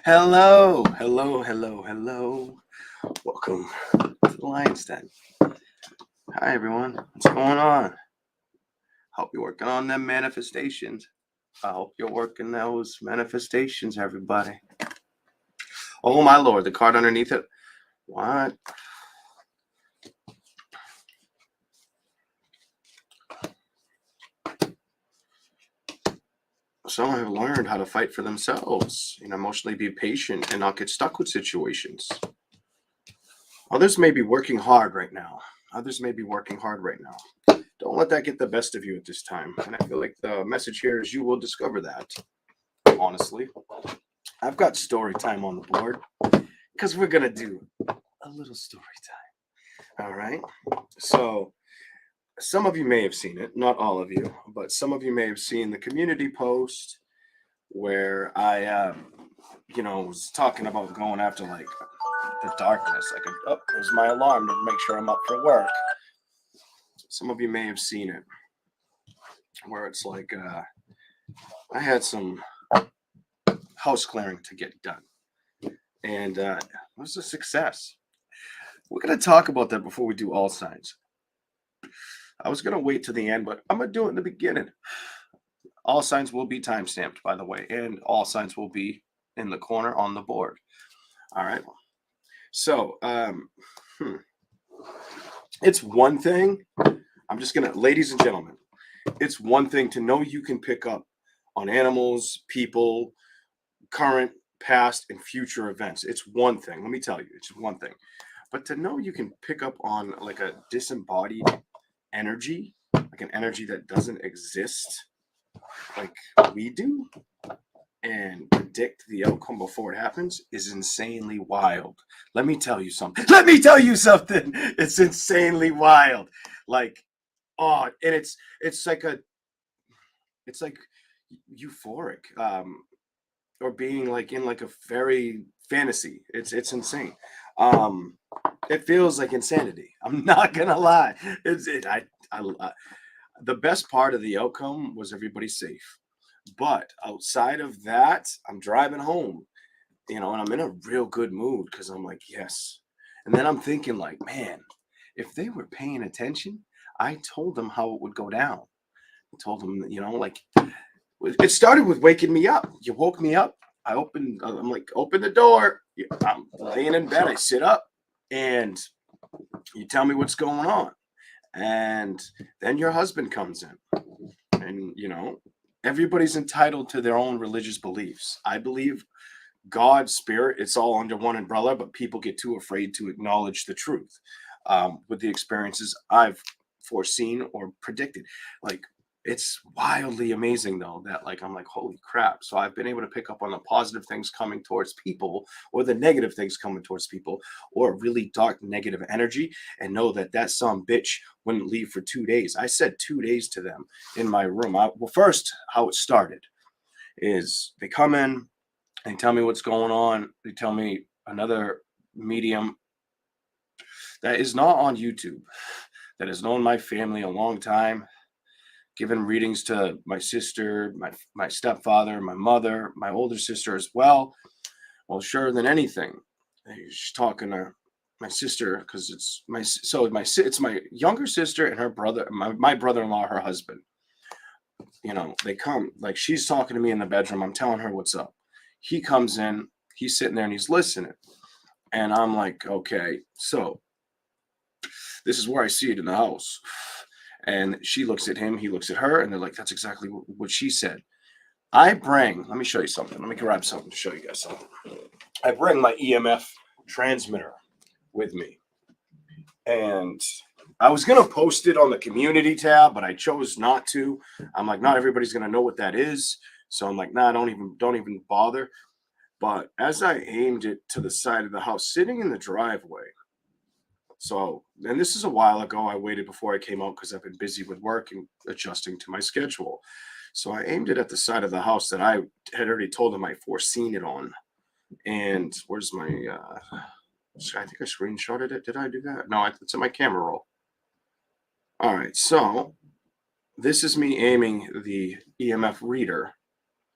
Hello, hello, hello, hello. Welcome to the Lion's Den. Hi, everyone. What's going on? Hope you're working on them manifestations. I hope you're working those manifestations, everybody. Oh, my Lord, the card underneath it. What? Some have learned how to fight for themselves and emotionally be patient and not get stuck with situations. Others may be working hard right now. Don't let that get the best of you at this time. And I feel like the message here is you will discover that, honestly. I've got story time on the board because we're going to do a little story time. All right. So, some of you may have seen it, not all of you, but some of you may have seen the community post where I was talking about going after like the darkness. There's my alarm to make sure I'm up for work. Some of you may have seen it where it's like I had some house clearing to get done, and it was a success. We're going to talk about that before we do all signs. I was going to wait to the end, but I'm going to do it in the beginning. All signs will be time stamped, by the way, and all signs will be in the corner on the board. All right. So, it's one thing. I'm just going to, ladies and gentlemen, it's one thing to know you can pick up on animals, people, current, past, and future events. It's one thing. Let me tell you, it's one thing. But to know you can pick up on like a disembodied energy, like an energy that doesn't exist, like we do, and predict the outcome before it happens is insanely wild. Let me tell you something. It's insanely wild. Like, oh, and it's like euphoric. Or being like in like a very fantasy. It's insane. Um, it feels like insanity. I'm not gonna lie. It's it. I the best part of the outcome was everybody's safe. But outside of that, I'm driving home, and I'm in a real good mood because I'm like, yes. And then I'm thinking, like, man, if they were paying attention, I told them how it would go down. I told them, like, it started with waking me up. You woke me up. I'm like, open the door. I'm laying in bed. I sit up and you tell me what's going on. And then your husband comes in. And, everybody's entitled to their own religious beliefs. I believe God, spirit, it's all under one umbrella, but people get too afraid to acknowledge the truth. With the experiences I've foreseen or predicted, like it's wildly amazing though that like I'm like holy crap. So I've been able to pick up on the positive things coming towards people, or the negative things coming towards people, or really dark negative energy, and know that that some bitch wouldn't leave for 2 days. I said 2 days to them in my room. Well, first, how it started is they come in. They tell me what's going on. They tell me another medium that is not on YouTube, that has known my family a long time, given readings to my sister, my stepfather, my mother, my older sister as well. Well, sure than anything, she's talking to my sister because it's my younger sister and her brother, my brother-in-law, her husband. They come like she's talking to me in the bedroom. I'm telling her what's up. He comes in. He's sitting there and he's listening. And I'm like, okay, so this is where I see it in the house. And she looks at him, he looks at her, and they're like, that's exactly what she said. Let me show you something. Let me grab something to show you guys something. I bring my EMF transmitter with me. And I was going to post it on the community tab, but I chose not to. I'm like, not everybody's going to know what that is. So I'm like, nah, don't even bother. But as I aimed it to the side of the house, sitting in the driveway, and this is a while ago, I waited before I came out because I've been busy with work and adjusting to my schedule. So I aimed it at the side of the house that I had already told them I foreseen it on. And where's my, I think I screenshotted it. Did I do that? No, it's in my camera roll. All right, so this is me aiming the EMF reader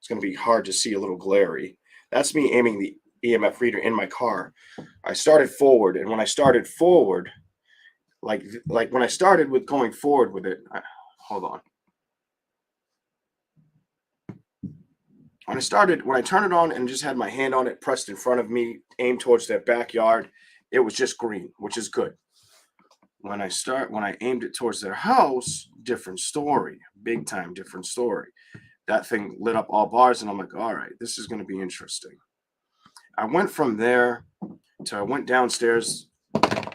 It's going to be hard to see, a little glary. That's me aiming the EMF reader in my car. I started forward, and when I started forward, like when I started with going forward with it, hold on. When I turned it on and just had my hand on it, pressed in front of me, aimed towards their backyard, it was just green, which is good. When I aimed it towards their house, different story, big time different story. That thing lit up all bars, and I'm like, all right, this is going to be interesting. I went from there to I went downstairs.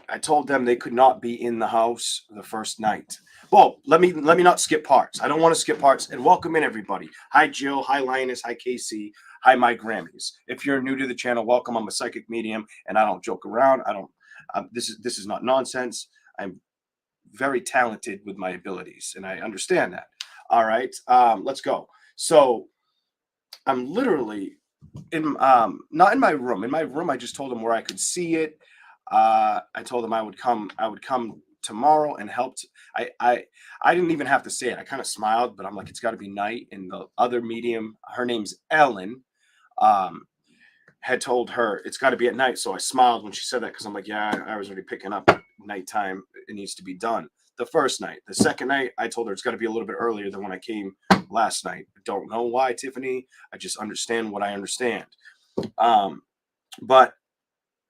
I told them they could not be in the house the first night. Well, let me not skip parts. I don't want to skip parts. And welcome in, everybody. Hi, Jill. Hi, Linus. Hi, Casey. Hi, my Grammys. If you're new to the channel, welcome. I'm a psychic medium, and I don't joke around. I don't. This is not nonsense. I'm very talented with my abilities, and I understand that. All right, let's go. So I'm literally not in my room. In my room, I just told them where I could see it. I told them I would come tomorrow and help. I didn't even have to say it. I kind of smiled, but I'm like, it's got to be night. And the other medium, her name's Ellen, had told her it's got to be at night. So I smiled when she said that, because I'm like, yeah, I was already picking up nighttime. It needs to be done. The first night. The second night, I told her it's got to be a little bit earlier than when I came last night. I don't know why, Tiffany. I just understand what I understand. But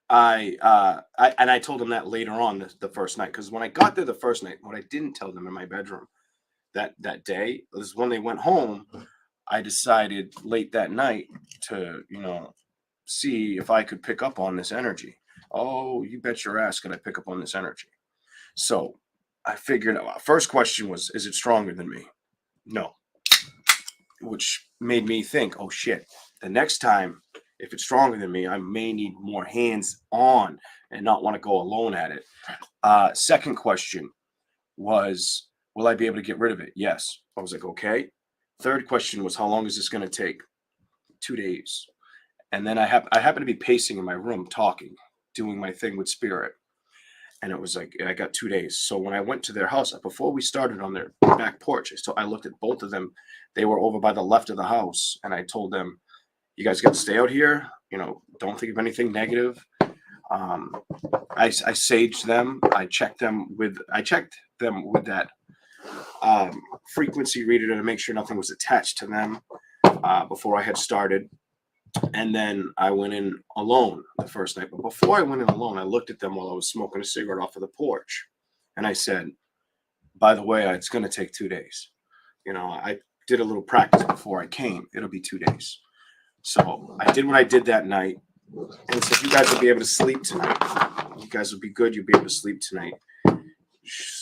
I told them that later on the first night, because when I got there the first night, what I didn't tell them in my bedroom that day was when they went home, I decided late that night to, see if I could pick up on this energy. Oh, you bet your ass could I pick up on this energy. So I figured out, first question was, is it stronger than me? No. Which made me think, oh shit, the next time, if it's stronger than me, I may need more hands on and not want to go alone at it. Second question was, will I be able to get rid of it? Yes. I was like, okay. Third question was, how long is this going to take? 2 days. And then I happen to be pacing in my room, talking, doing my thing with spirit. And it was like, I got 2 days. So when I went to their house, before we started on their back porch, I looked at both of them. They were over by the left of the house. And I told them, you guys got to stay out here. Don't think of anything negative. I saged them. I checked them with that frequency reader to make sure nothing was attached to them before I had started. And then I went in alone the first night. But before I went in alone, I looked at them while I was smoking a cigarette off of the porch. And I said, by the way, it's going to take 2 days. I did a little practice before I came. It'll be 2 days. So I did what I did that night. And said, you guys will be able to sleep tonight. You guys will be good. You'll be able to sleep tonight.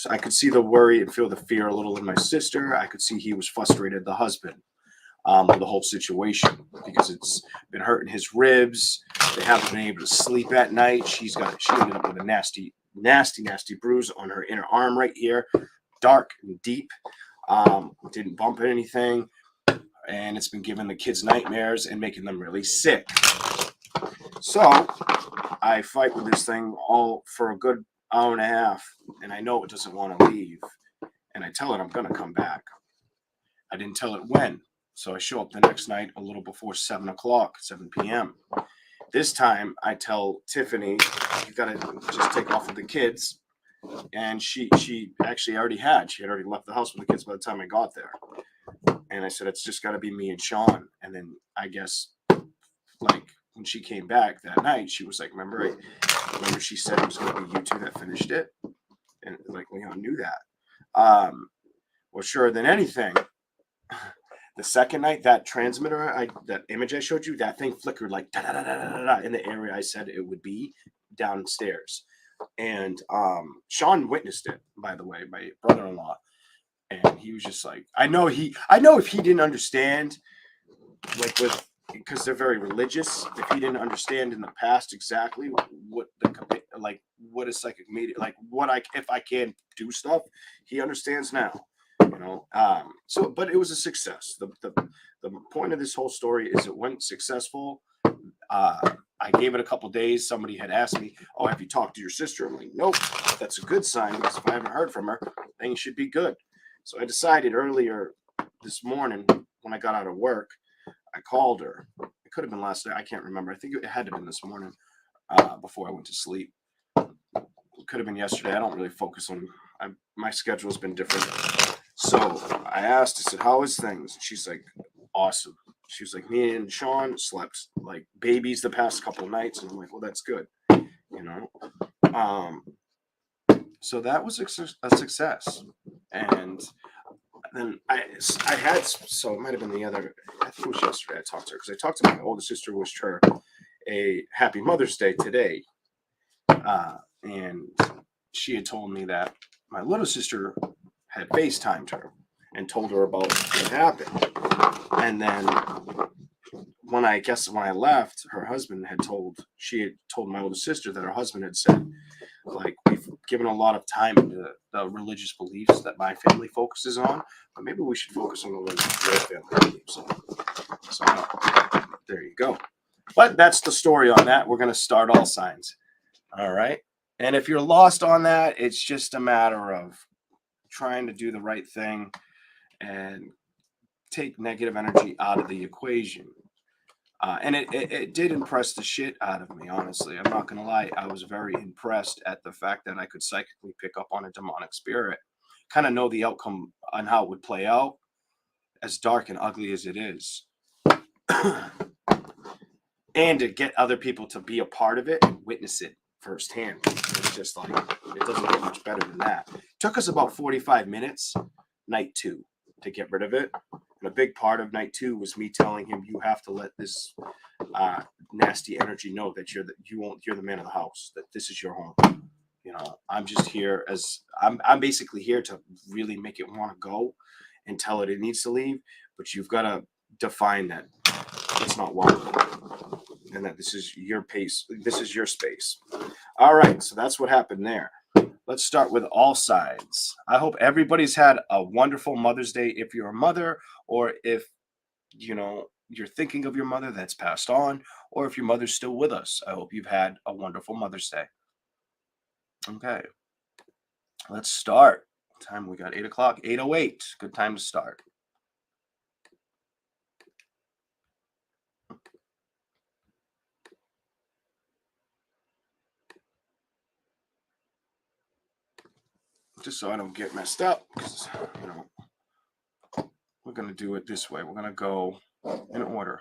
I could see the worry and feel the fear a little in my sister. I could see he was frustrated, the husband. With the whole situation, because it's been hurting his ribs. They haven't been able to sleep at night. She ended up with a nasty bruise on her inner arm right here, dark and deep. Didn't bump anything, and it's been giving the kids nightmares and making them really sick. So I fight with this thing all for a good hour and a half, and I know it doesn't want to leave. And I tell it I'm going to come back. I didn't tell it when. So I show up the next night a little before 7 p.m. This time I tell Tiffany, you got to just take off with the kids. And she actually already had. She had already left the house with the kids by the time I got there. And I said, it's just got to be me and Sean. And then I guess, like, when she came back that night, she was like, remember she said it was going to be you two that finished it? And like, Leon knew that. Well, sure than anything. The second night, that transmitter, that image I showed you, that thing flickered like da-da-da-da-da-da in the area I said it would be downstairs. And Sean witnessed it, by the way, my brother-in-law. And he was just like, I know if he didn't understand, like because they're very religious, if he didn't understand in the past exactly what a psychic media, like if I can do stuff, he understands now. But it was a success. The point of this whole story is it went successful. I gave it a couple days. Somebody had asked me, oh, have you talked to your sister? I'm like, nope, that's a good sign, because if I haven't heard from her, things should be good. So I decided earlier this morning when I got out of work, I called her. It could have been last night. I can't remember. I think it had to have been this morning before I went to sleep. It could have been yesterday. I don't really focus on. My schedule's been different. So I asked. I said, "How is things?" And she's like, "Awesome." She was like, "Me and Sean slept like babies the past couple of nights," and I'm like, "Well, that's good." You know. So that was a success, and then I had, so it might have been the other. I think it was yesterday. I talked to her because I talked to my older sister, wished her a happy Mother's Day today, and she had told me that my little sister had FaceTimed her and told her about what happened, and then when I left, her husband had told my older sister that her husband had said, like, we've given a lot of time to the religious beliefs that my family focuses on, but maybe we should focus on the ones that your family believes in. So there you go. But that's the story on that. We're going to start all signs. All right. And if you're lost on that, it's just a matter of trying to do the right thing and take negative energy out of the equation. And it did impress the shit out of me, honestly. I'm not going to lie. I was very impressed at the fact that I could psychically pick up on a demonic spirit, kind of know the outcome on how it would play out, as dark and ugly as it is. And to get other people to be a part of it and witness it firsthand. It's just like, it doesn't get much better than that. It took us about 45 minutes, night 2, to get rid of it. And a big part of night 2 was me telling him, you have to let this nasty energy know that you're the man of the house, that this is your home. You know, I'm just here I'm basically here to really make it want to go and tell it needs to leave, but you've got to define that it's not welcome and that this is your pace, this is your space. All right, so that's what happened there. Let's start with all sides. I hope everybody's had a wonderful Mother's Day if you're a mother, or if you're thinking of your mother that's passed on, or if your mother's still with us. I hope you've had a wonderful Mother's Day. Okay, let's start. What time we got? 8 o'clock, 8:08. Good time to start. Just so I don't get messed up, because we're going to do it this way. We're going to go in order.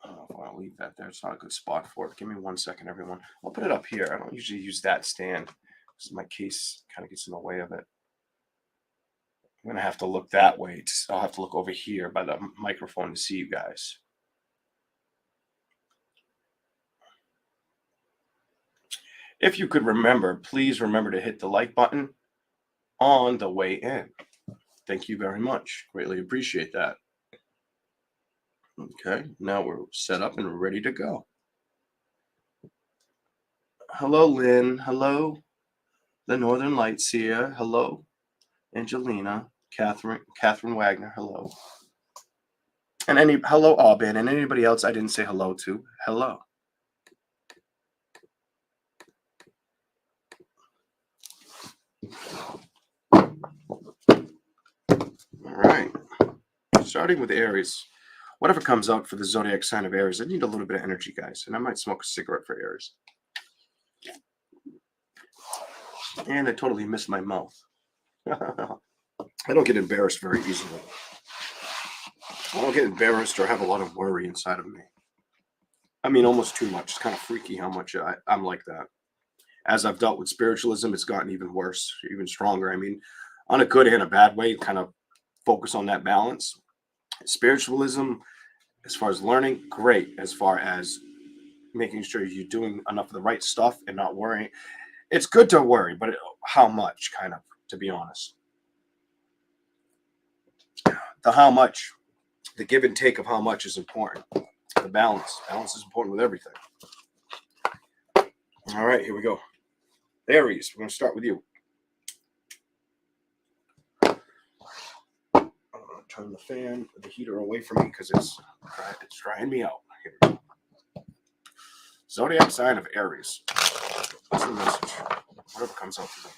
I don't know if I want to leave that there. It's not a good spot for it. Give me 1 second, everyone. I'll put it up here. I don't usually use that stand because my case kind of gets in the way of it. I'm going to have to look that way. I'll have to look over here by the microphone to see you guys. If you could remember, please remember to hit the like button on the way in. Thank you very much. Greatly appreciate that. Okay, now we're set up and ready to go. Hello, Lynn. Hello, the Northern Lights here. Hello, Angelina. Catherine Wagner. Hello. And hello, Aubin, and anybody else I didn't say hello to. Hello. All right. Starting with Aries. Whatever comes out for the zodiac sign of Aries, I need a little bit of energy, guys, and I might smoke a cigarette for Aries. And I totally missed my mouth. I don't get embarrassed very easily. I don't get embarrassed or have a lot of worry inside of me. I mean, almost too much. It's kind of freaky how much I'm like that. As I've dealt with spiritualism, it's gotten even worse, even stronger. I mean, on a good and a bad way, kind of focus on that balance. Spiritualism, as far as learning, great. As far as making sure you're doing enough of the right stuff and not worrying. It's good to worry, but how much, kind of, to be honest. The how much, the give and take of how much is important. The balance. Balance is important with everything. All right, here we go. Aries, we're going to start with you. I'm going to turn the heater away from me because it's drying me out. Here we go. Zodiac sign of Aries. What's the message? Whatever comes out for them.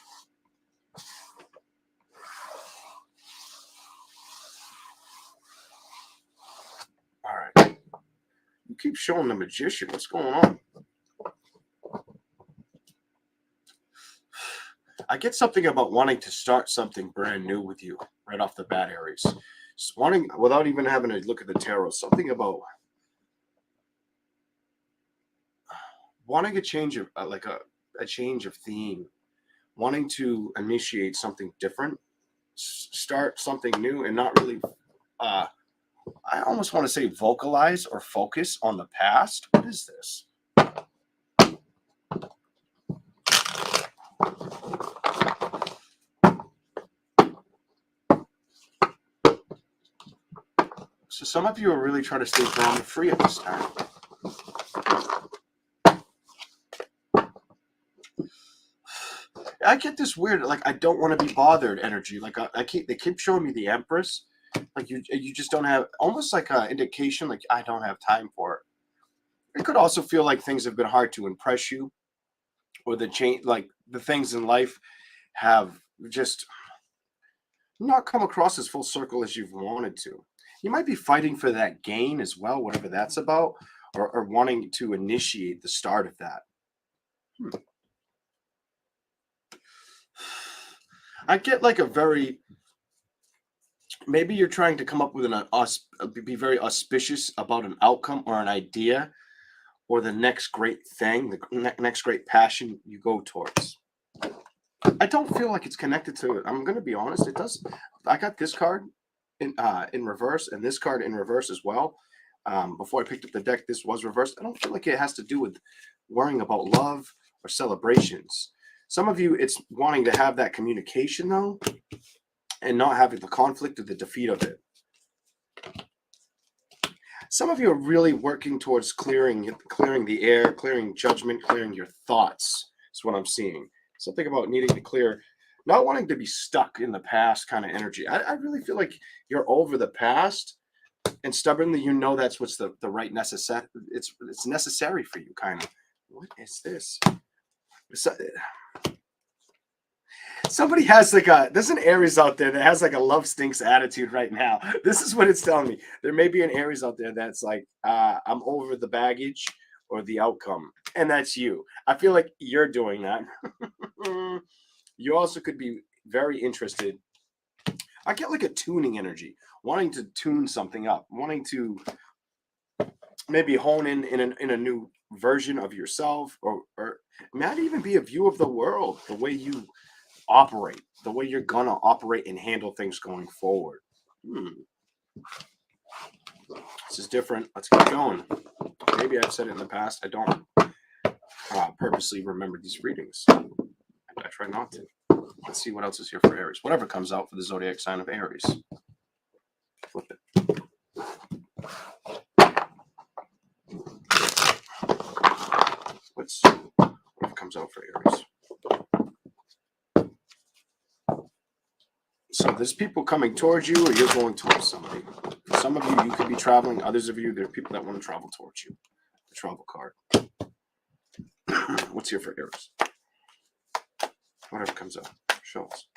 keep showing the Magician. What's going on? I get something about wanting to start something brand new with you right off the bat, Aries. Just wanting, without even having to look at the tarot, something about wanting a change of like a change of theme, wanting to initiate something different, start something new, and not really. I almost want to say vocalize or focus on the past. What is this? So some of you are really trying to stay drama free at this time. I get this weird, like I don't want to be bothered energy. Like they keep showing me the Empress. Like you just don't have, almost like an indication, like I don't have time for it. It could also feel like things have been hard to impress you, or the change, like the things in life have just not come across as full circle as you've wanted to. You might be fighting for that gain as well, whatever that's about, or wanting to initiate the start of that. I get like a very, maybe you're trying to come up with be very auspicious about an outcome or an idea or the next great thing, the next great passion you go towards. I don't feel like it's connected to it. I'm going to be honest. It does. I got this card in reverse and this card in reverse as well. Before I picked up the deck, this was reversed. I don't feel like it has to do with worrying about love or celebrations. Some of you, it's wanting to have that communication though, and not having the conflict or the defeat of it. Some of you are really working towards clearing the air, clearing judgment, clearing your thoughts. That's what I'm seeing. Something about needing to clear, not wanting to be stuck in the past kind of energy. I really feel like you're over the past, and stubbornly, you know that's what's the right necessary. It's necessary for you, kind of. What is this? Somebody has like there's an Aries out there that has like a love stinks attitude right now. This is what it's telling me. There may be an Aries out there that's like, I'm over the baggage or the outcome. And that's you. I feel like you're doing that. You also could be very interested. I get like a tuning energy, wanting to tune something up, wanting to maybe hone in a new version of yourself, or might even be a view of the world, the way you operate, the way you're gonna operate and handle things going forward. This is different. Let's keep going. Maybe I've said it in the past. I don't purposely remember these readings. I try not to. Let's see what else is here for Aries. Whatever comes out for the zodiac sign of Aries. Flip it. Whatever comes out for Aries. So there's people coming towards you, or you're going towards somebody. For some of you, you could be traveling. Others of you, there are people that want to travel towards you. The travel card. What's here for Aries? Whatever comes out. Show us.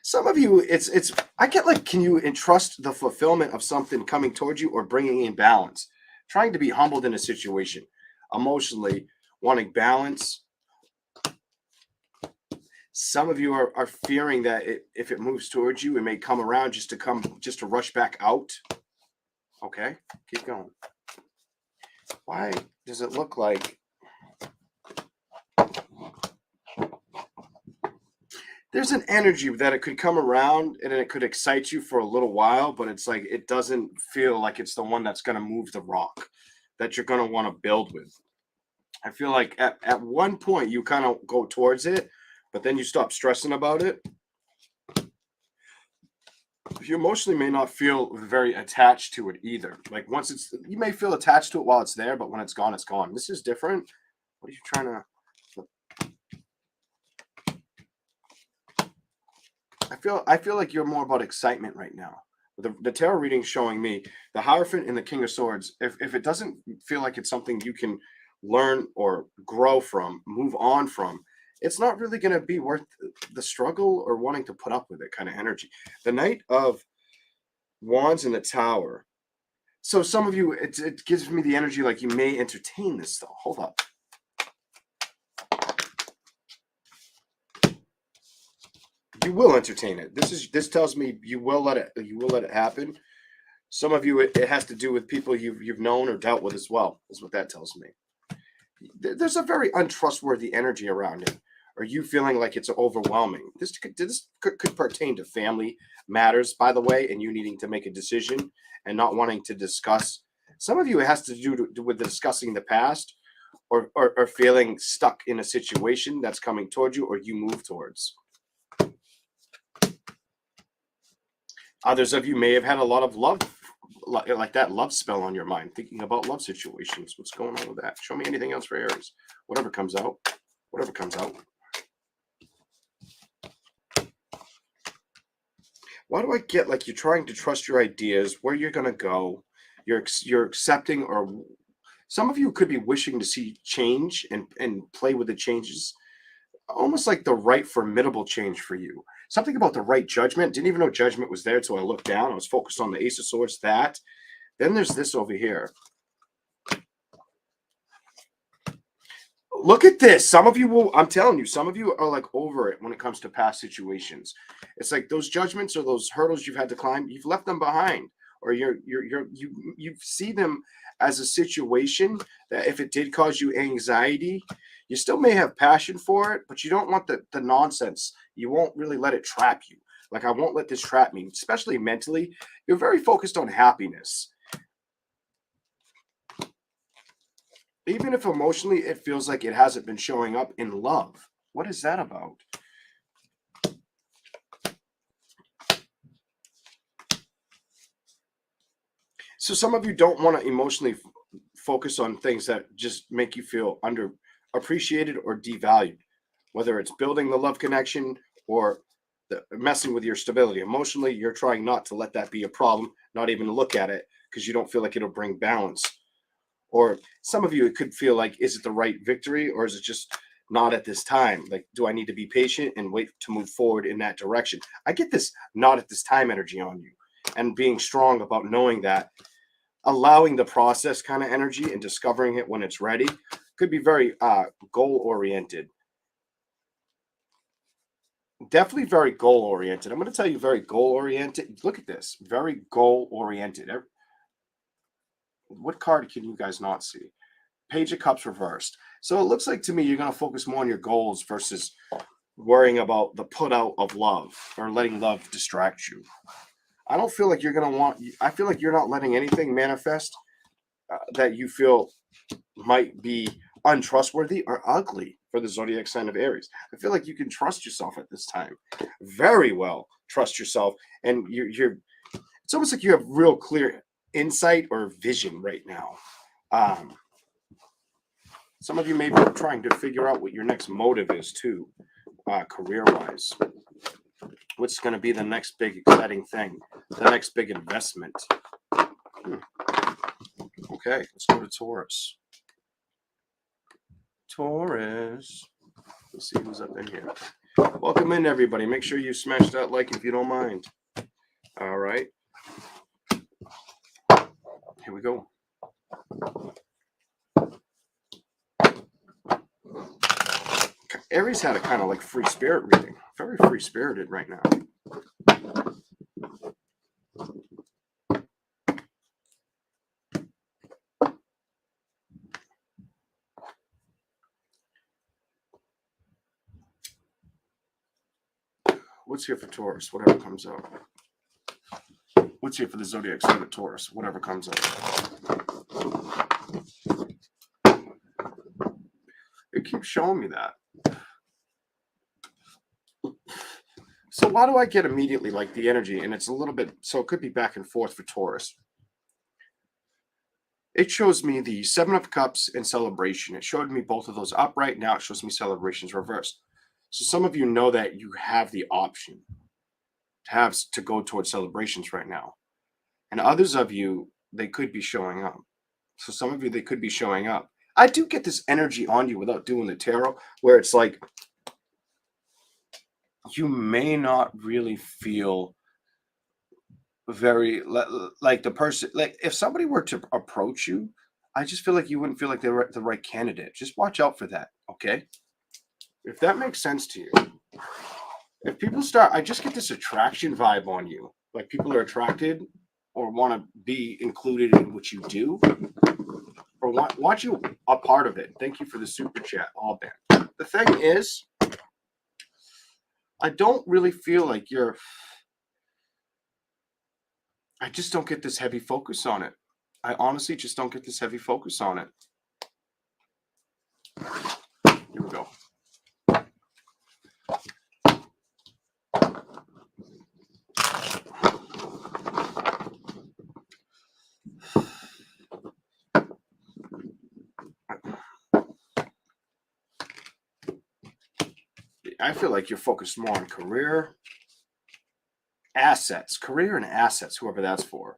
Some of you, it's. I get like, can you entrust the fulfillment of something coming towards you or bringing in balance? Trying to be humbled in a situation, emotionally wanting balance. Some of you are fearing that if it moves towards you, it may come around just to rush back out. Okay, keep going. Why does it look like there's an energy that it could come around and it could excite you for a little while, but it's like it doesn't feel like it's the one that's going to move the rock that you're going to want to build with. I feel like at one point you kind of go towards it, but then you stop stressing about it. You emotionally may not feel very attached to it either. Like once you may feel attached to it while it's there, but when it's gone, it's gone. This is different. What are you trying to... I feel like you're more about excitement right now. The tarot reading showing me the Hierophant and the King of Swords. If it doesn't feel like it's something you can learn or grow from, move on from, it's not really going to be worth the struggle or wanting to put up with it kind of energy. The Knight of Wands and the Tower. So some of you, it gives me the energy like you may entertain this though. Hold up. You will entertain it. This tells me you will let it happen. Some of you, it has to do with people you've known or dealt with as well, is what that tells me. There's a very untrustworthy energy around it. Are you feeling like it's overwhelming? This could pertain to family matters, by the way, and you needing to make a decision and not wanting to discuss. Some of you, it has to do with discussing the past, or feeling stuck in a situation that's coming towards you or you move towards. Others of you may have had a lot of love, like that love spell on your mind, thinking about love situations. What's going on with that? Show me anything else for Aries. Whatever comes out. Whatever comes out. Why do I get like you're trying to trust your ideas, where you're going to go? You're accepting, or some of you could be wishing to see change and play with the changes, almost like the right formidable change for you. Something about the right judgment. Didn't even know judgment was there until I looked down. I was focused on the Ace of Swords, that. Then there's this over here. Look at this. Some of you will, I'm telling you, some of you are like over it when it comes to past situations. It's like those judgments or those hurdles you've had to climb, you've left them behind. Or you see them as a situation that if it did cause you anxiety, you still may have passion for it, but you don't want the nonsense. You won't really let it trap you. Like, I won't let this trap me, especially mentally. You're very focused on happiness. Even if emotionally it feels like it hasn't been showing up in love. What is that about? So some of you don't want to emotionally focus on things that just make you feel underappreciated or devalued, whether it's building the love connection or messing with your stability. Emotionally, you're trying not to let that be a problem, not even look at it because you don't feel like it'll bring balance. Or some of you, it could feel like, is it the right victory, or is it just not at this time? Like, do I need to be patient and wait to move forward in that direction? I get this not at this time energy on you, and being strong about knowing that, allowing the process kind of energy and discovering it when it's ready could be very goal oriented. Definitely very goal oriented. I'm going to tell you, very goal oriented. Look at this, very goal oriented. What card can you guys not see? Page of Cups reversed. So it looks like to me you're going to focus more on your goals versus worrying about the put out of love or letting love distract you. I don't feel like you're going to I feel like you're not letting anything manifest that you feel might be untrustworthy or ugly for the zodiac sign of Aries. I feel like you can trust yourself at this time. Very well trust yourself. And it's almost like you have real clear insight or vision right now. Some of you may be trying to figure out what your next motive is too, career-wise. What's going to be the next big exciting thing, the next big investment? Okay, let's go to Taurus. Taurus. Let's see who's up in here. Welcome in, everybody. Make sure you smash that like if you don't mind. All right. Here we go. Aries had a kind of like free spirit reading. Very free spirited right now. What's here for Taurus? Whatever comes out. What's here for the zodiac sign of Taurus? Whatever comes out. It keeps showing me that. So why do I get immediately like the energy? And it's a little bit, so it could be back and forth for Taurus. It shows me the Seven of Cups and Celebration. It showed me both of those upright. Now it shows me Celebrations reversed. So some of you know that you have the option to go towards Celebrations right now. And others of you, they could be showing up. So some of you, they could be showing up. I do get this energy on you without doing the tarot, where it's like you may not really feel very like the person, like if somebody were to approach you, I just feel like you wouldn't feel like they're the right candidate. Just watch out for that, okay? If that makes sense to you. If people start, I just get this attraction vibe on you. Like people are attracted or want to be included in what you do or want you a part of it. Thank you for the super chat, all band. The thing is, I don't really feel like I just don't get this heavy focus on it. I honestly just don't get this heavy focus on it. Here we go. I feel like you're focused more on career, assets, career and assets, whoever that's for.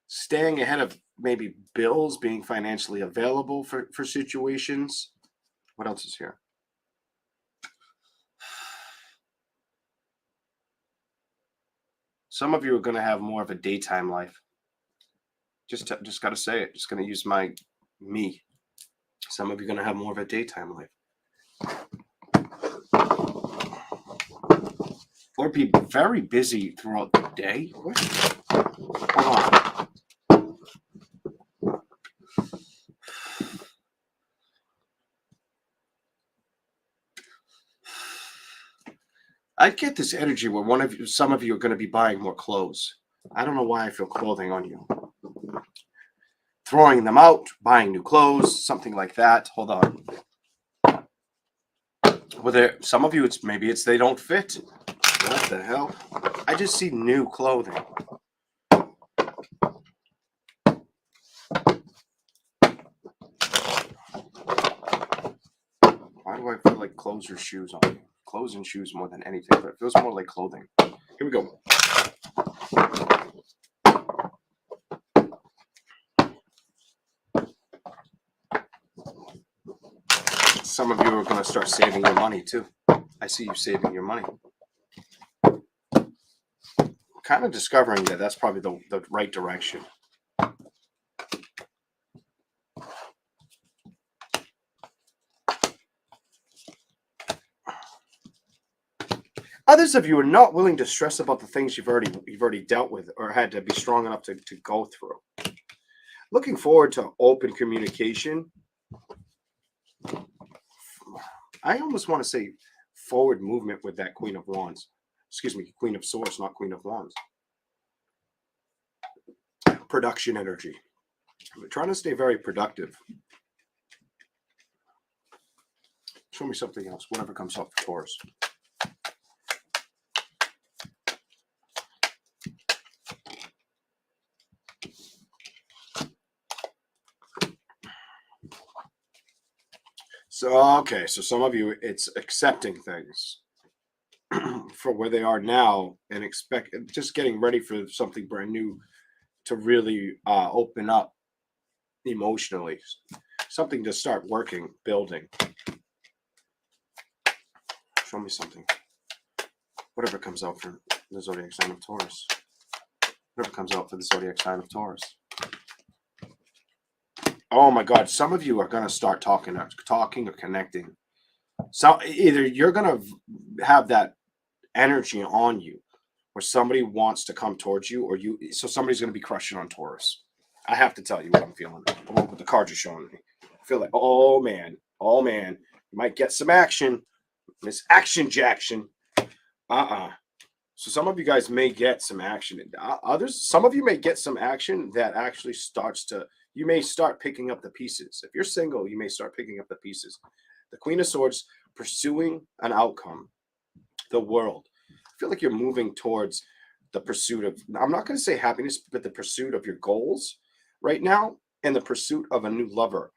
Staying ahead of maybe bills, being financially available for situations. What else is here? Some of you are going to have more of a daytime life. Just got to say it. Just going to use me. Some of you are going to have more of a daytime life. Or be very busy throughout the day. What? Hold on. I get this energy where some of you are going to be buying more clothes. I don't know why I feel clothing on you. Throwing them out, buying new clothes, something like that. Hold on. Well, some of you, maybe they don't fit. What the hell? I just see new clothing. Why do I feel like clothes or shoes on you? Clothes and shoes more than anything, but it feels more like clothing. Here we go. Some of you are going to start saving your money too. I see you saving your money. Kind of discovering that that's probably the right direction. Others of you are not willing to stress about the things you've already dealt with or had to be strong enough to go through. Looking forward to open communication. I almost want to say forward movement with that Queen of Wands. Excuse me, Queen of Swords, not Queen of Wands. Production energy. I'm trying to stay very productive. Show me something else, whatever comes up for Taurus. So, okay, so some of you, it's accepting things for where they are now and just getting ready for something brand new to really open up emotionally. Something to start working, building. Show me something. Whatever comes out for the zodiac sign of Taurus. Whatever comes out for the zodiac sign of Taurus. Oh my God, some of you are going to start talking or connecting. So either you're going to have that energy on you where somebody wants to come towards you so somebody's going to be crushing on Taurus. I have to tell you what I'm feeling. What the cards are showing me. I feel like, oh man, you might get some action. Miss Action Jackson. So some of you guys may get some action. Some of you may get some action that actually you may start picking up the pieces. If you're single, you may start picking up the pieces. The Queen of Swords, pursuing an outcome, the world. I feel like you're moving towards the pursuit of, I'm not going to say happiness, but the pursuit of your goals right now and the pursuit of a new lover.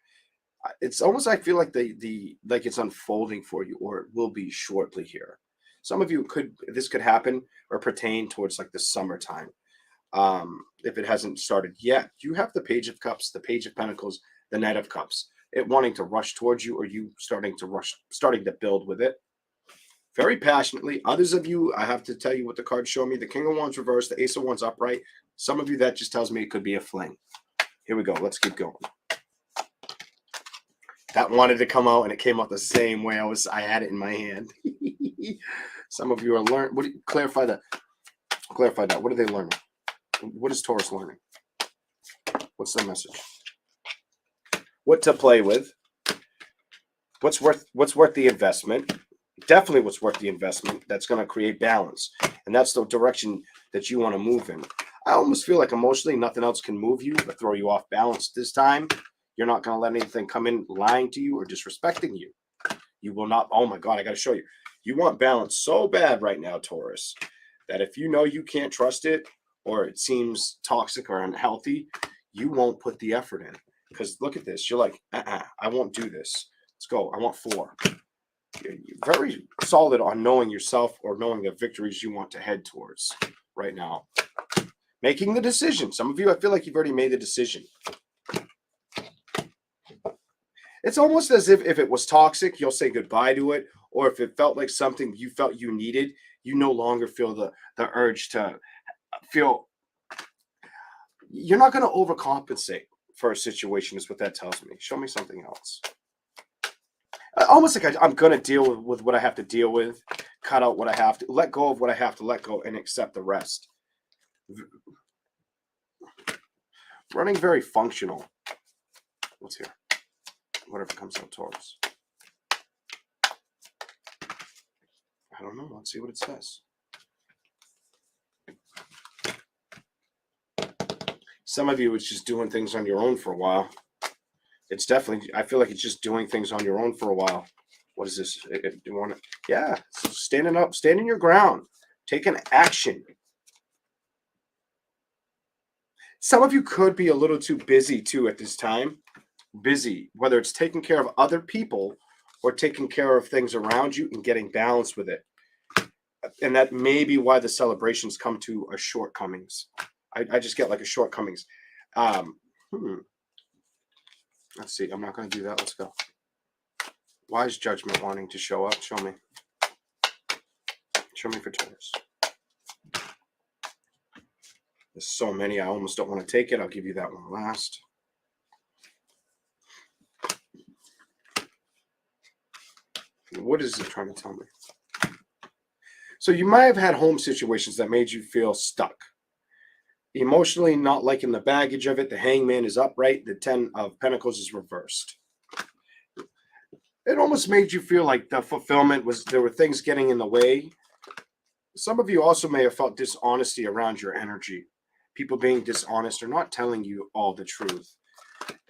It's almost, I feel like like it's unfolding for you, or it will be shortly here. Some of you this could happen or pertain towards like the summertime. If it hasn't started yet, you have the Page of Cups, the Page of Pentacles, the Knight of Cups, it wanting to rush towards you, or you starting to build with it. very passionately. Others of you, I have to tell you what the cards show me. The King of Wands reversed, the Ace of Wands upright. Some of you, that just tells me it could be a fling. Here we go. Let's keep going. That wanted to come out, and it came out the same way I had it in my hand. Some of you are learning. What do you clarify that? Clarify that. What are they learning? What is Taurus learning? What's the message? What to play with? What's worth the investment? Definitely what's worth the investment. That's going to create balance. And that's the direction that you want to move in. I almost feel like emotionally nothing else can move you or throw you off balance this time. You're not going to let anything come in lying to you or disrespecting you. You will not. Oh my God, I got to show you. You want balance so bad right now, Taurus, that if you know you can't trust it or it seems toxic or unhealthy, you won't put the effort in. Because look at this. You're like, I won't do this. Let's go. I want 4. You're very solid on knowing yourself or knowing the victories you want to head towards right now. Making the decision. Some of you, I feel like you've already made the decision. It's almost as if it was toxic, you'll say goodbye to it. Or if it felt like something you felt you needed, you no longer feel the urge to feel. You're not going to overcompensate for a situation is what that tells me. Show me something else. Almost like I'm going to deal with what I have to deal with, cut out what I have to, let go of what I have to let go, and accept the rest. Running very functional. What's here? Whatever comes out, Taurus. I don't know. Let's see what it says. Some of you, it's just doing things on your own for a while. It's definitely, I feel like it's just doing things on your own for a while. What is this? Do you want to? Yeah, standing up, standing your ground, taking action. Some of you could be a little too busy too at this time. Busy, whether it's taking care of other people or taking care of things around you and getting balance with it. And that may be why the celebrations come to a shortcomings. I just get like a shortcomings. Let's see. I'm not going to do that. Let's go. Why is judgment wanting to show up? Show me. Show me for Taurus. There's so many. I almost don't want to take it. I'll give you that one last. What is it trying to tell me? So you might have had home situations that made you feel stuck. Emotionally not liking the baggage of it. The Hangman is upright. The 10 of Pentacles is reversed. It almost made you feel like the fulfillment was, there were things getting in the way. Some of you also may have felt dishonesty around your energy. People being dishonest or not telling you all the truth.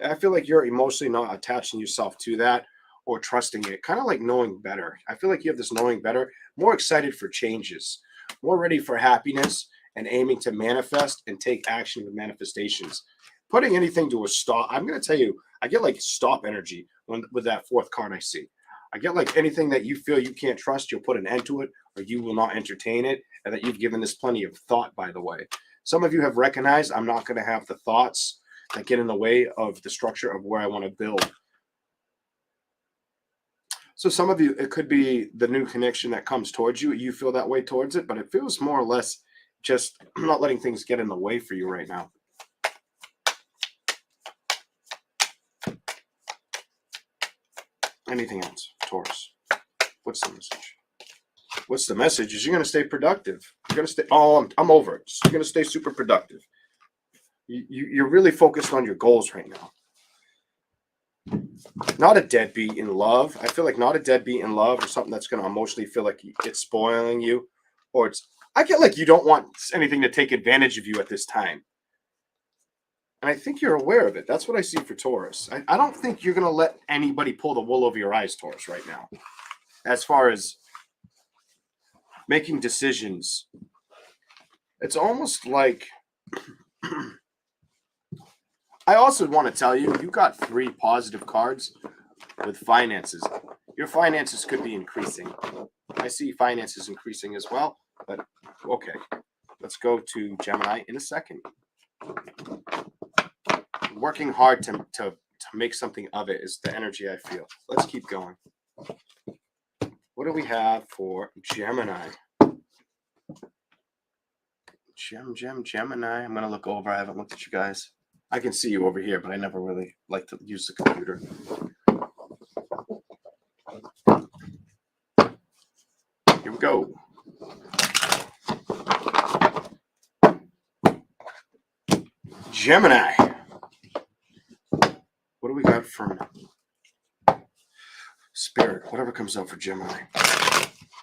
I feel like you're emotionally not attaching yourself to that or trusting it. Kind of like knowing better. I feel like you have this knowing better, more excited for changes, more ready for happiness and aiming to manifest and take action with manifestations. Putting anything to a stop. I'm going to tell you, I get like stop energy with that 4th card I see. I get like anything that you feel you can't trust, you'll put an end to it or you will not entertain it, and that you've given this plenty of thought, by the way. Some of you have recognized I'm not going to have the thoughts that get in the way of the structure of where I want to build. So some of you, it could be the new connection that comes towards you. You feel that way towards it, but it feels more or less just not letting things get in the way for you right now. Anything else, Taurus? What's the message? What's the message? Is you're going to stay productive. You're going to stay. Oh, I'm over it. You're going to stay super productive. You're really focused on your goals right now. Not a deadbeat in love. I feel like not a deadbeat in love or something that's going to emotionally feel like it's spoiling you, or it's. I get like you don't want anything to take advantage of you at this time. And I think you're aware of it. That's what I see for Taurus. I don't think you're going to let anybody pull the wool over your eyes, Taurus, right now. As far as making decisions, it's almost like... I also want to tell you, you got 3 positive cards with finances. Your finances could be increasing. I see finances increasing as well, but okay. Let's go to Gemini in a second. Working hard to make something of it is the energy I feel. Let's keep going. What do we have for Gemini? Gemini. I'm going to look over. I haven't looked at you guys. I can see you over here, but I never really like to use the computer. Here we go. Gemini. What do we got from Spirit? Whatever comes out for Gemini.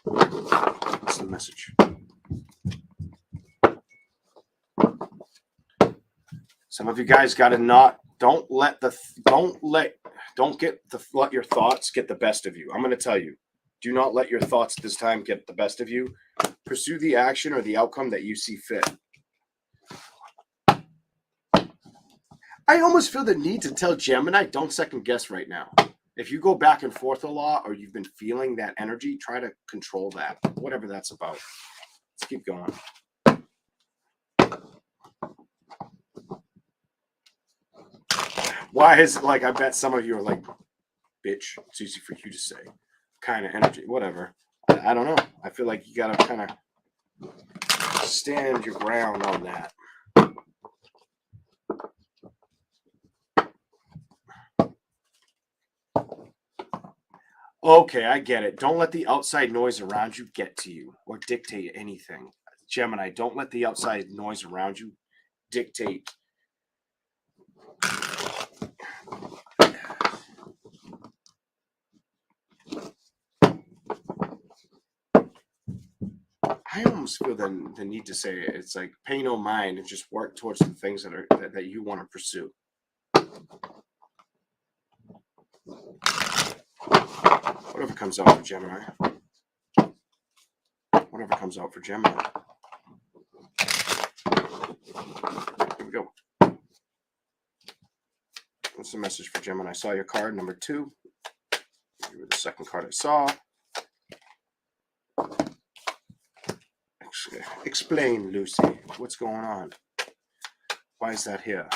What's the message? Some of you guys got to don't let your thoughts get the best of you. I'm going to tell you, do not let your thoughts this time get the best of you. Pursue the action or the outcome that you see fit. I almost feel the need to tell Gemini, don't second guess right now. If you go back and forth a lot or you've been feeling that energy, try to control that, whatever that's about. Let's keep going. Why is it like, I bet some of you are like, bitch, it's easy for you to say. Kind of energy, whatever. I don't know. I feel like you got to kind of stand your ground on that. Okay, I get it. Don't let the outside noise around you get to you or dictate anything. Gemini, don't let the outside noise around you dictate. I almost feel the need to say it. It's like pay no mind and just work towards the things that you want to pursue. Whatever comes out for Gemini. Whatever comes out for Gemini. Here we go. What's the message for Gemini? I saw your card, number 2. You were the second card I saw. Explain, Lucy. What's going on? Why is that here?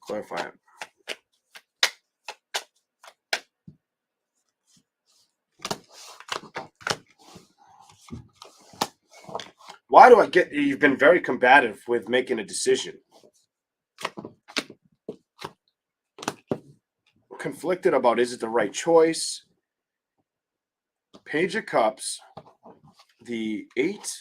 Clarify it. Why do I get... You've been very combative with making a decision. Conflicted about, is it the right choice? Page of Cups. The 8.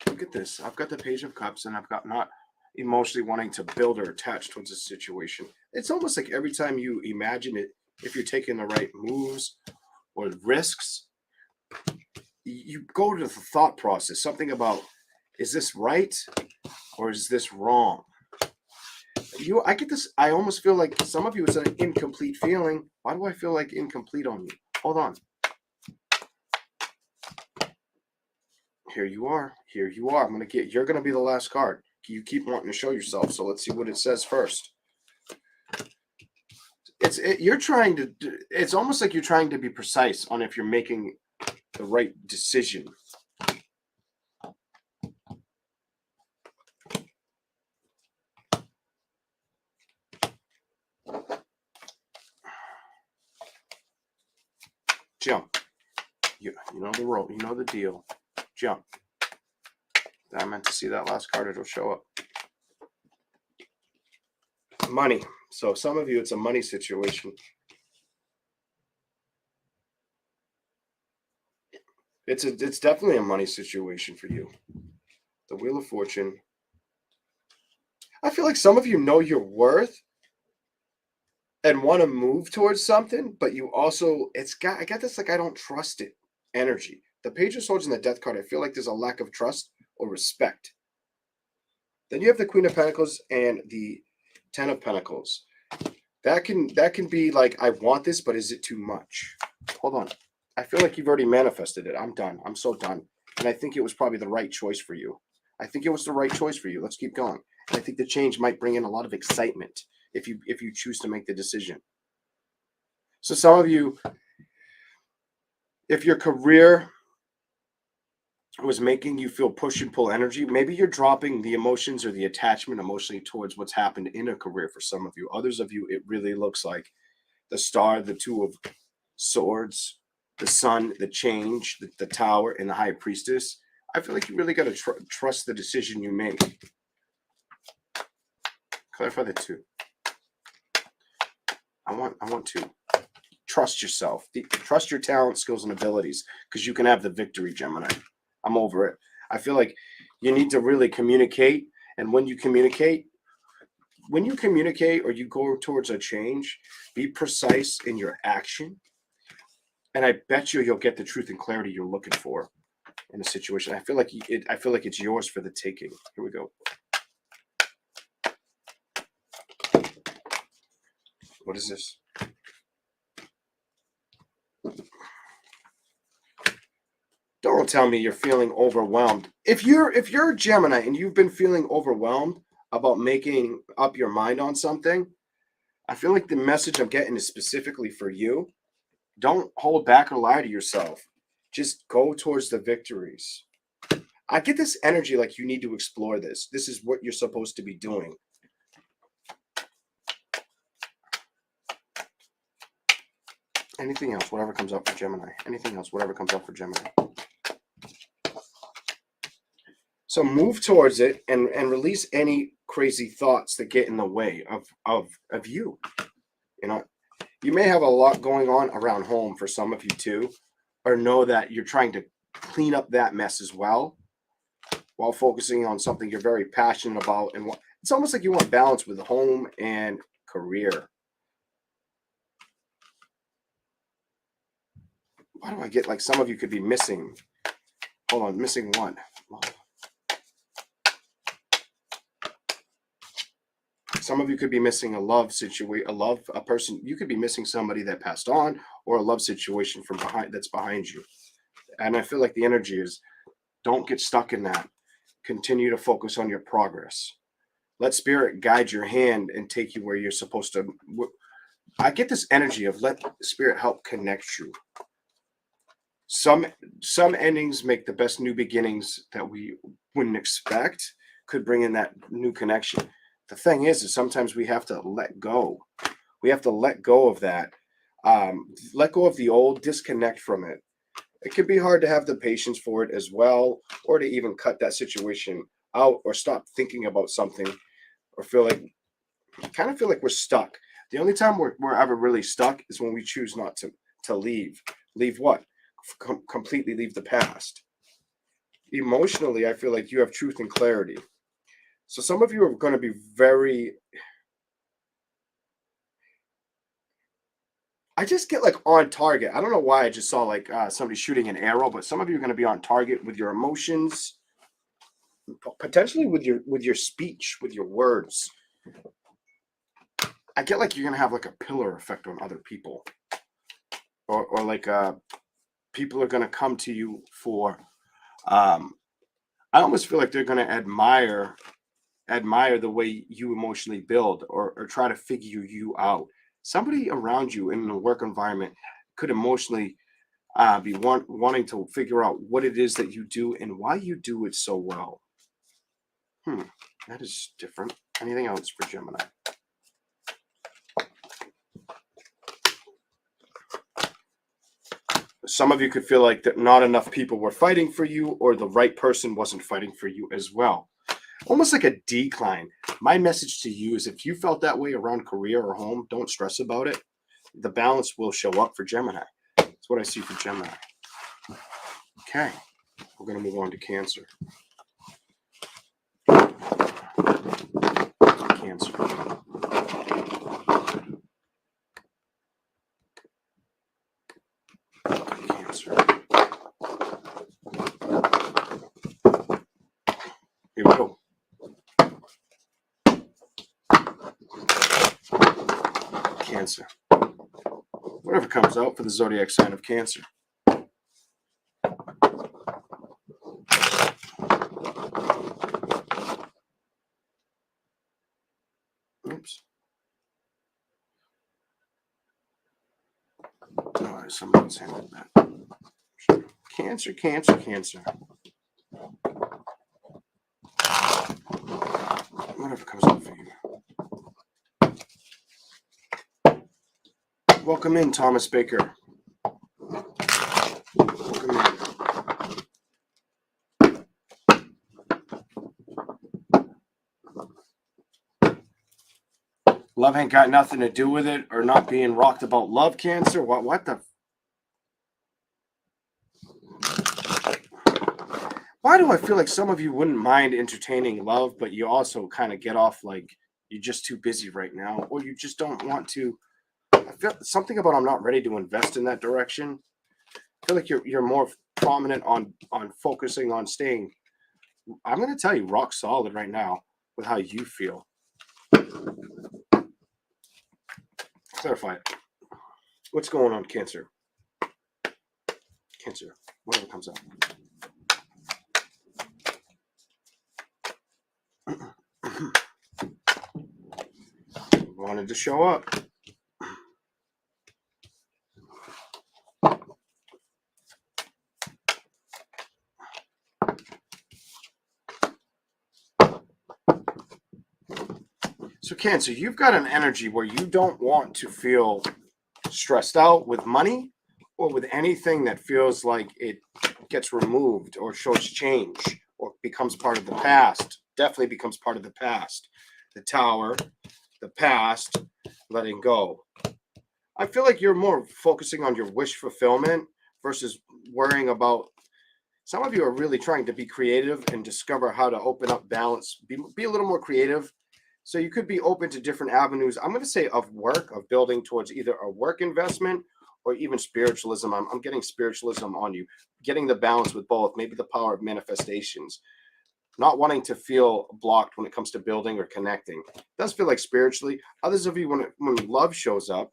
Look at this. I've got the Page of Cups, and I've got not emotionally wanting to build or attach towards a situation. It's almost like every time you imagine it, if you're taking the right moves or risks, you go to the thought process. Something about, is this right or is this wrong? I get this. I almost feel like some of you, it's an incomplete feeling. Why do I feel like incomplete on you? Hold on. Here you are. Here you are. You're going to be the last card. You keep wanting to show yourself. So let's see what it says first. It's almost like you're trying to be precise on if you're making the right decision. Jump. You know the role. You know the deal. Jump. I meant to see that last card. It'll show up. Money. So some of you, it's a money situation. It's definitely a money situation for you. The Wheel of Fortune. I feel like some of you know your worth and want to move towards something, but you also, I got this like I don't trust it energy. The Page of Swords and the Death card, I feel like there's a lack of trust or respect. Then you have the Queen of Pentacles and the Ten of Pentacles. That can be like, I want this, but is it too much? Hold on. I feel like you've already manifested it. I'm done. I'm so done. And I think it was probably the right choice for you. I think it was the right choice for you. Let's keep going. And I think the change might bring in a lot of excitement if you choose to make the decision. So some of you, if your career was making you feel push and pull energy, maybe you're dropping the emotions or the attachment emotionally towards what's happened in a career for some of you. Others of you, it really looks like the Star, the Two of Swords, the Sun, the Change, the Tower, and the High Priestess. I feel like you really got to trust the decision you make. Clarify the two. I want to trust yourself. Trust your talent, skills, and abilities, because you can have the victory, Gemini. I'm over it. I feel like you need to really communicate, and when you communicate or you go towards a change, be precise in your action, and I bet you'll get the truth and clarity you're looking for in a situation. I feel like it's yours for the taking. Here we go. What is this? Don't tell me you're feeling overwhelmed. If you're a Gemini and you've been feeling overwhelmed about making up your mind on something, I feel like the message I'm getting is specifically for you. Don't hold back or lie to yourself. Just go towards the victories. I get this energy like you need to explore this. This is what you're supposed to be doing. Anything else, whatever comes up for Gemini. Anything else, whatever comes up for Gemini. So move towards it and release any crazy thoughts that get in the way of you. You know, you may have a lot going on around home for some of you too, or know that you're trying to clean up that mess as well while focusing on something you're very passionate about. And it's almost like you want balance with home and career. Why do I get like some of you could be missing? Hold on, missing one. Some of you could be missing a love situation, a person. You could be missing somebody that passed on, or a love situation from that's behind you. And I feel like the energy is, don't get stuck in that. Continue to focus on your progress. Let spirit guide your hand and take you where you're supposed to. I get this energy of let spirit help connect you. Some endings make the best new beginnings that we wouldn't expect. Could bring in that new connection. The thing is sometimes we have to let go. We have to let go of that. Let go of the old, disconnect from it. It can be hard to have the patience for it as well, or to even cut that situation out, or stop thinking about something, or kind of feel like we're stuck. The only time we're ever really stuck is when we choose not to leave. Leave what? Completely leave the past. Emotionally, I feel like you have truth and clarity. So some of you are going to be very, I just get like on target. I don't know why I just saw like somebody shooting an arrow, but some of you are going to be on target with your emotions, potentially with your speech, with your words. I get like you're going to have like a pillar effect on other people, or like people are going to come to you for, I almost feel like they're going to admire the way you emotionally build, or try to figure you out. Somebody around you in the work environment could emotionally be wanting to figure out what it is that you do and why you do it so well. That is different. Anything else for Gemini? Some of you could feel like that not enough people were fighting for you, or the right person wasn't fighting for you as well. Almost like a decline. My message to you is, if you felt that way around career or home, don't stress about it. The balance will show up for Gemini. That's what I see for Gemini. Okay, we're going to move on to Cancer. Cancer. Cancer. Here we go. Cancer. Whatever comes out for the zodiac sign of Cancer. Oops. All right, someone's handled that. Cancer, Cancer, Cancer. Whatever comes out for you. Welcome in, Thomas Baker. Welcome in. Love ain't got nothing to do with it, or not being rocked about love, Cancer. What the? Why do I feel like some of you wouldn't mind entertaining love, but you also kind of get off like you're just too busy right now, or you just don't want to? I feel something about I'm not ready to invest in that direction. I feel like you're more prominent on focusing on staying. I'm going to tell you, rock solid right now with how you feel. Clarify it. What's going on, Cancer? Cancer, whatever comes up. Wanted to show up. So Cancer, you've got an energy where you don't want to feel stressed out with money or with anything that feels like it gets removed or shows change or becomes part of the past. Definitely becomes part of the past. The Tower, the past, letting go. I feel like you're more focusing on your wish fulfillment versus worrying about. Some of you are really trying to be creative and discover how to open up balance, be a little more creative. So you could be open to different avenues. I'm going to say of work, of building towards either a work investment or even spiritualism. I'm getting spiritualism on you, getting the balance with both, maybe the power of manifestations, not wanting to feel blocked when it comes to building or connecting. It does feel like spiritually. Others of you, when love shows up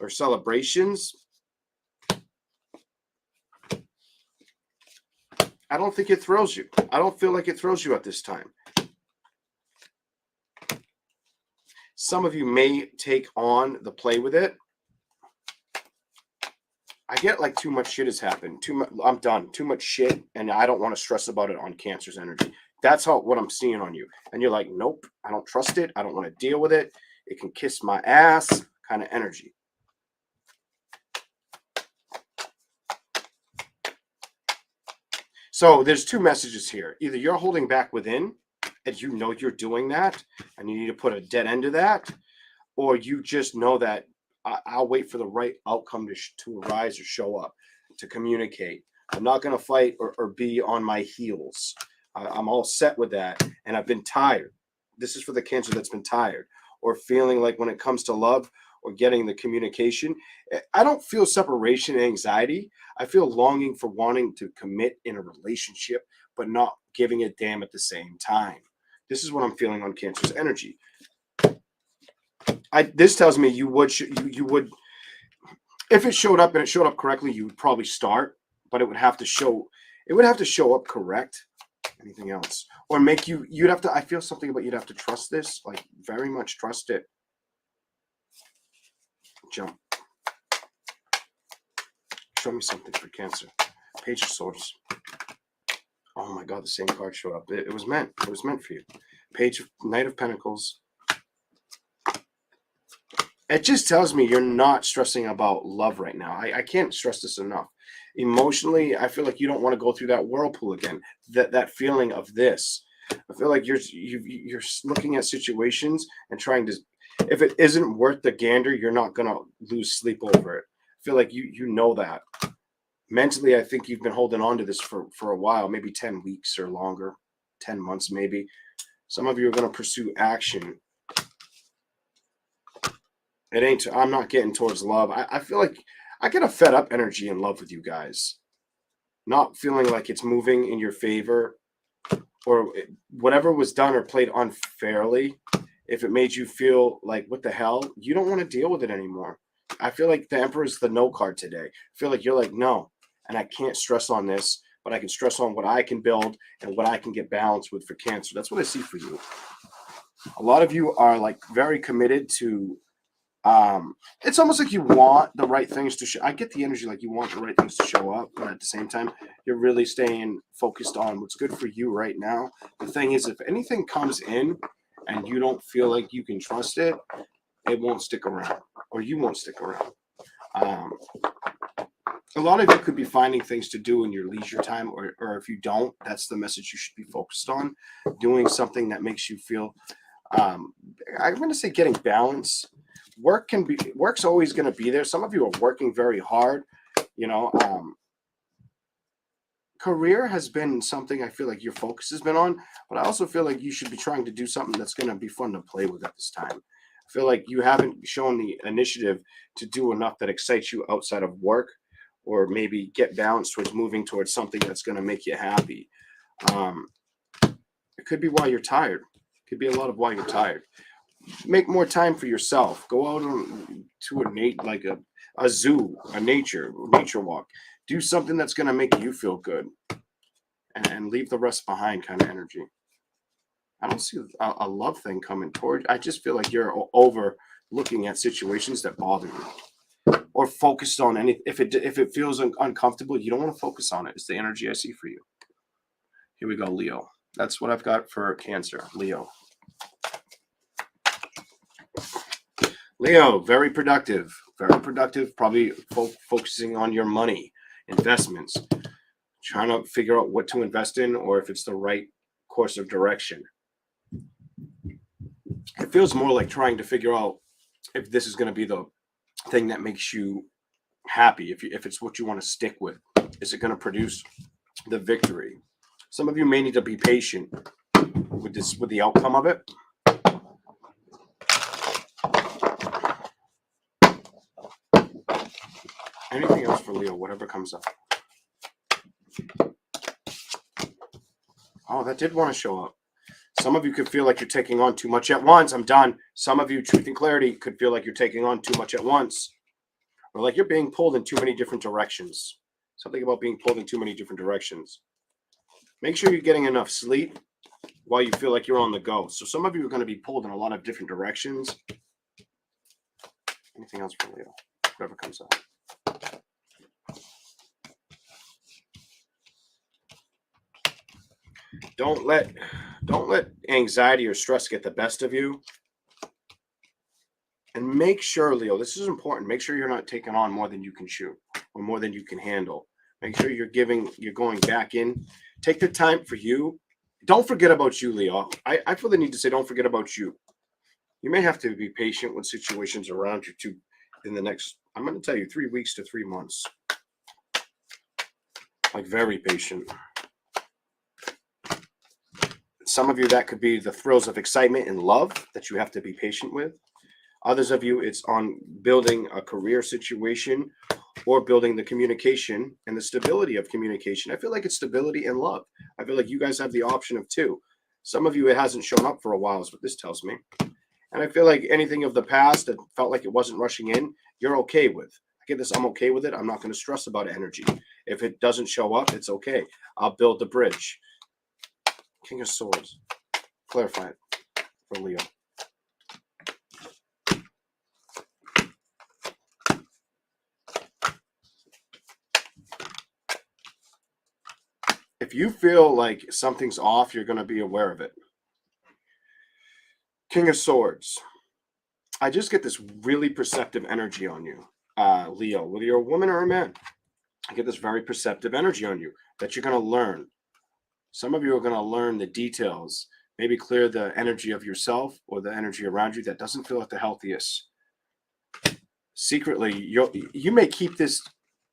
or celebrations, I don't think it throws you. I don't feel like it throws you at this time. Some of you may take on the play with it. I get like too much shit has happened. I'm done. Too much shit, and I don't want to stress about it on Cancer's energy. That's what I'm seeing on you. And you're like, nope, I don't trust it. I don't want to deal with it. It can kiss my ass kind of energy. So there's two messages here. Either you're holding back within, and you know you're doing that, and you need to put a dead end to that, or you just know that I'll wait for the right outcome to arise or show up, to communicate. I'm not going to fight or be on my heels. I'm all set with that, and I've been tired. This is for the Cancer that's been tired or feeling like when it comes to love or getting the communication, I don't feel separation anxiety. I feel longing for wanting to commit in a relationship, but not giving a damn at the same time. This is what I'm feeling on Cancer's energy. This tells me you would if it showed up and it showed up correctly, you would probably start, but it would have to show up correct. Anything else? Or you'd have to, I feel something about you'd have to trust this, like very much trust it. Jump. Show me something for Cancer. Page of Swords. Oh my God, the same card showed up. It was meant. It was meant for you. Knight of Pentacles. It just tells me you're not stressing about love right now. I can't stress this enough. Emotionally, I feel like you don't want to go through that whirlpool again. That feeling of this. I feel like you're looking at situations and trying to. If it isn't worth the gander, you're not gonna lose sleep over it. I feel like you know that. Mentally, I think you've been holding on to this for a while, maybe 10 weeks or longer, 10 months maybe. Some of you are going to pursue action. I'm not getting towards love. I feel like I get a fed up energy in love with you guys. Not feeling like it's moving in your favor or whatever was done or played unfairly. If it made you feel like, what the hell? You don't want to deal with it anymore. I feel like the Emperor is the no card today. I feel like you're like, no, and I can't stress on this, but I can stress on what I can build and what I can get balanced with for Cancer. That's what I see for you. A lot of you are like very committed to, it's almost like you want the right things to show. I get the energy like you want the right things to show up, but at the same time, you're really staying focused on what's good for you right now. The thing is, if anything comes in and you don't feel like you can trust it, it won't stick around, or you won't stick around. Um, a lot of you could be finding things to do in your leisure time, or if you don't, that's the message you should be focused on. Doing something that makes you feel, um, I'm going to say, getting balance. Work's always going to be there. Some of you are working very hard, you know. Career has been something I feel like your focus has been on, but I also feel like you should be trying to do something that's going to be fun to play with at this time. I feel like you haven't shown the initiative to do enough that excites you outside of work, or maybe get balanced towards moving towards something that's going to make you happy. Um, it could be why you're tired. It could be a lot of why you're tired. Make more time for yourself. Go out to a zoo, a nature walk. Do something that's going to make you feel good, and leave the rest behind kind of energy. I don't see a love thing coming toward. I just feel like you're over looking at situations that bother you, or focused on any. If it feels uncomfortable, you don't want to focus on it. It's the energy I see for you. Here we go, Leo. That's what I've got for Cancer, Leo. Leo, very productive, very productive. Probably focusing on your money, investments, trying to figure out what to invest in, or if it's the right course of direction. It feels more like trying to figure out if this is going to be the thing that makes you happy. If it's what you want to stick with, is it going to produce the victory? Some of you may need to be patient with the outcome of it. Anything else for Leo, whatever comes up. Oh, that did want to show up. Some of you could feel like you're taking on too much at once. I'm done. Some of you, truth and clarity, could feel like you're taking on too much at once, or like you're being pulled in too many different directions. Something about being pulled in too many different directions. Make sure you're getting enough sleep while you feel like you're on the go. So some of you are going to be pulled in a lot of different directions. Anything else for Leo? Whatever comes up. Don't let anxiety or stress get the best of you. And make sure, Leo, this is important. Make sure you're not taking on more than you can chew, or more than you can handle. Make sure you're going back in. Take the time for you. Don't forget about you, Leo. I feel the need to say, don't forget about you. You may have to be patient with situations around you too in the next, I'm going to tell you, 3 weeks to 3 months. Like, very patient. Some of you, that could be the thrills of excitement and love that you have to be patient with. Others of you, it's on building a career situation, or building the communication and the stability of communication. I feel like it's stability and love. I feel like you guys have the option of two. Some of you, it hasn't shown up for a while, is what this tells me. And I feel like anything of the past that felt like it wasn't rushing in, you're okay with. I get this, I'm okay with it. I'm not going to stress about energy. If it doesn't show up, it's okay. I'll build the bridge. King of Swords. Clarify it for Leo. If you feel like something's off, you're going to be aware of it. King of Swords. I just get this really perceptive energy on you, Leo. Whether you're a woman or a man, I get this very perceptive energy on you that you're going to learn. Some of you are going to learn the details, maybe clear the energy of yourself or the energy around you that doesn't feel like the healthiest. Secretly, you may keep this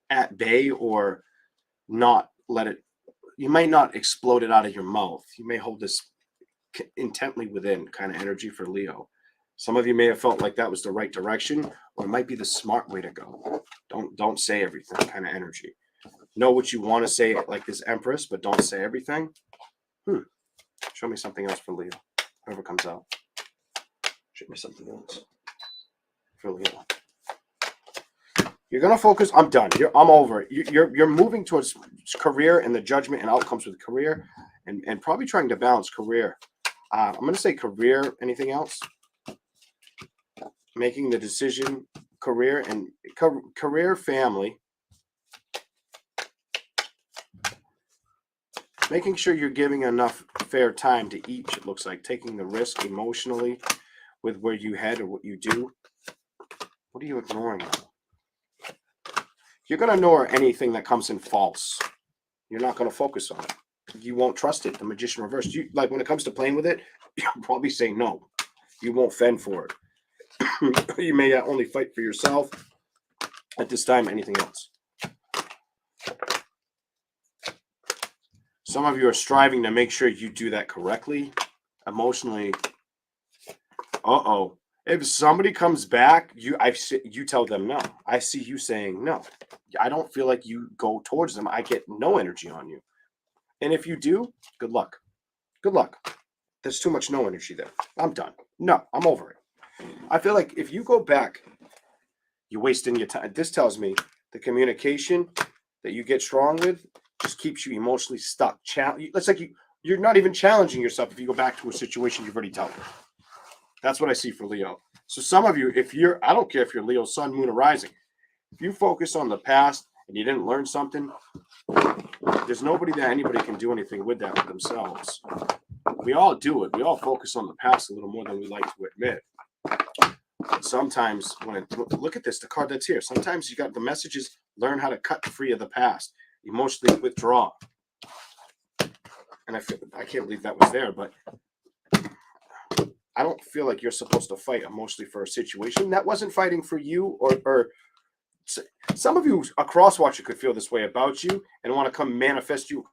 at bay, or not let it. You might not explode it out of your mouth. You may hold this intently within kind of energy for Leo. Some of you may have felt like that was the right direction, or it might be the smart way to go. Don't say everything kind of energy. Know what you want to say, like this Empress, but don't say everything. Show me something else for Leo. Whatever comes out. Show me something else for Leo. You're gonna focus. I'm done. I'm over it. You're moving towards career and the judgment and outcomes with career, and probably trying to balance career. I'm gonna say career. Anything else? Making the decision, career and career, family. Making sure you're giving enough fair time to each. It looks like taking the risk emotionally with where you head or what you do. What are you ignoring now? You're going to ignore anything that comes in false. You're not going to focus on it. You won't trust it. The magician reversed. You, like when it comes to playing with it, you'll probably say no. You won't fend for it. You may only fight for yourself at this time, anything else. Some of you are striving to make sure you do that correctly. Emotionally, if somebody comes back, you tell them no. I see you saying no. I don't feel like you go towards them. I get no energy on you. And if you do, good luck. Good luck. There's too much no energy there. I'm done. No, I'm over it. I feel like if you go back, you're wasting your time. This tells me the communication that you get strong with just keeps you emotionally stuck. It's like you're not even challenging yourself if you go back to a situation you've already dealt with. That's what I see for Leo. So some of you, I don't care if you're Leo, Sun, Moon, or Rising. If you focus on the past and you didn't learn something, there's nobody that anybody can do anything with that for themselves. We all do it. We all focus on the past a little more than we like to admit. Sometimes look at this, the card that's here. Sometimes you got the messages, learn how to cut free of the past, emotionally withdraw. And I can't believe that was there, but I don't feel like you're supposed to fight emotionally for a situation that wasn't fighting for you, or some of you, a cross watcher could feel this way about you and want to come manifest you